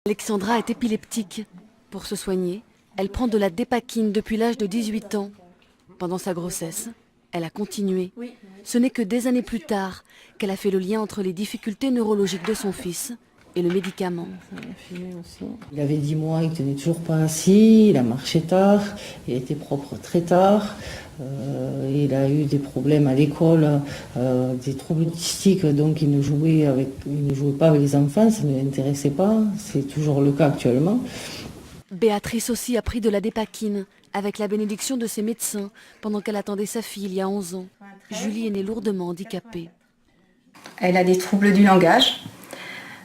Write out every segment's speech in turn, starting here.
Alexandra est épileptique. Pour se soigner, elle prend de la dépakine depuis l'âge de 18 ans. Pendant sa grossesse, elle a continué. Ce n'est que des années plus tard qu'elle a fait le lien entre les difficultés neurologiques de son fils et le médicament. Il avait 10 mois, il tenait toujours pas assis, il a marché tard, il était propre très tard, il a eu des problèmes à l'école, des troubles autistiques, donc il ne jouait pas avec les enfants, ça ne l'intéressait pas, c'est toujours le cas actuellement. Béatrice aussi a pris de la dépakine avec la bénédiction de ses médecins pendant qu'elle attendait sa fille il y a 11 ans. Julie est née lourdement handicapée. Elle a des troubles du langage,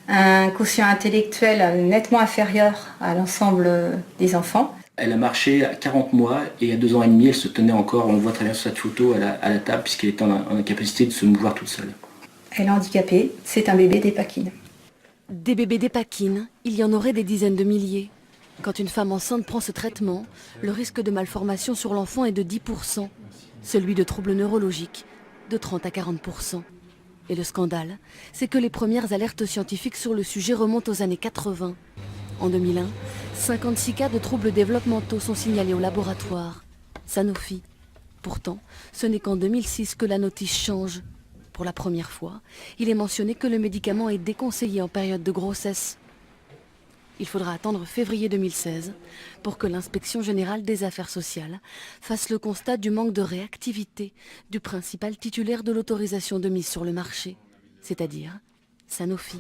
un quotient intellectuel nettement inférieur à l'ensemble des enfants. Elle a marché à 40 mois et à 2 ans et demi, elle se tenait encore, on le voit très bien sur cette photo, à la table puisqu'elle était en incapacité de se mouvoir toute seule. Elle est handicapée, c'est un bébé dépakine. Des bébés dépakine, il y en aurait des dizaines de milliers. Quand une femme enceinte prend ce traitement, le risque de malformation sur l'enfant est de 10%, celui de troubles neurologiques de 30 à 40%. Et le scandale, c'est que les premières alertes scientifiques sur le sujet remontent aux années 80. En 2001, 56 cas de troubles développementaux sont signalés au laboratoire Sanofi. Pourtant, ce n'est qu'en 2006 que la notice change. Pour la première fois, il est mentionné que le médicament est déconseillé en période de grossesse. Il faudra attendre février 2016 pour que l'inspection générale des affaires sociales fasse le constat du manque de réactivité du principal titulaire de l'autorisation de mise sur le marché, c'est-à-dire Sanofi.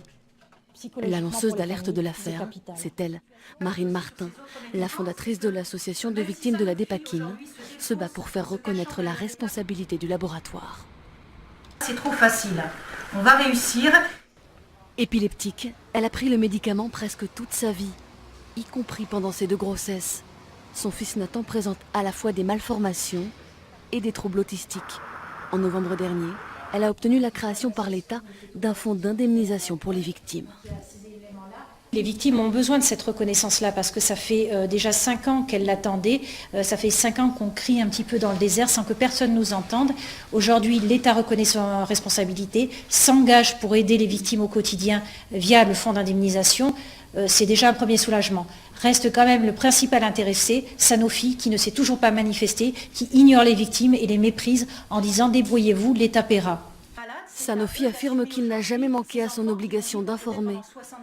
La lanceuse d'alerte de l'affaire, c'est elle, Marine Martin, la fondatrice de l'association de victimes de la dépakine, se bat pour faire reconnaître la responsabilité du laboratoire. C'est trop facile, on va réussir. Épileptique, elle a pris le médicament presque toute sa vie, y compris pendant ses 2 grossesses. Son fils Nathan présente à la fois des malformations et des troubles autistiques. En novembre dernier, elle a obtenu la création par l'État d'un fonds d'indemnisation pour les victimes. Les victimes ont besoin de cette reconnaissance-là parce que ça fait déjà 5 ans qu'elles l'attendaient. Ça fait 5 ans qu'on crie un petit peu dans le désert sans que personne nous entende. Aujourd'hui, l'État reconnaît son responsabilité, s'engage pour aider les victimes au quotidien via le fonds d'indemnisation. C'est déjà un premier soulagement. Reste quand même le principal intéressé, Sanofi, qui ne s'est toujours pas manifesté, qui ignore les victimes et les méprise en disant « débrouillez-vous, l'État paiera ». Sanofi affirme qu'il n'a jamais manqué à son obligation d'informer.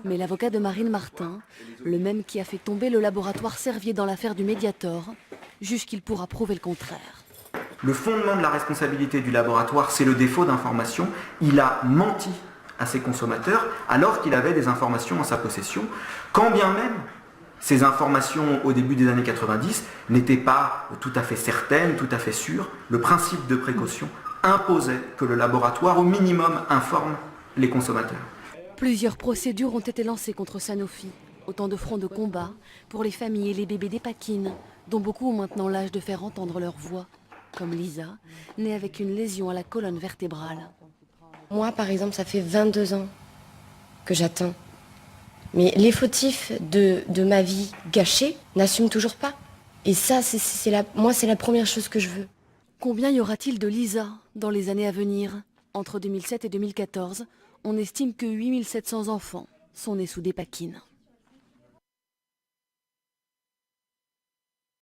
Mais l'avocat de Marine Martin, le même qui a fait tomber le laboratoire Servier dans l'affaire du Mediator, juge qu'il pourra prouver le contraire. Le fondement de la responsabilité du laboratoire, c'est le défaut d'information. Il a menti à ses consommateurs alors qu'il avait des informations en sa possession, quand bien même ces informations au début des années 90 n'étaient pas tout à fait certaines, tout à fait sûres. Le principe de précaution imposait que le laboratoire, au minimum, informe les consommateurs. Plusieurs procédures ont été lancées contre Sanofi. Autant de fronts de combat pour les familles et les bébés dépakine, dont beaucoup ont maintenant l'âge de faire entendre leur voix. Comme Lisa, née avec une lésion à la colonne vertébrale. Moi, par exemple, ça fait 22 ans que j'attends. Mais les fautifs de ma vie gâchée n'assument toujours pas. Et ça, moi, c'est la première chose que je veux. Combien y aura-t-il de Lisa dans les années à venir? Entre 2007 et 2014, on estime que 8700 enfants sont nés sous dépakine.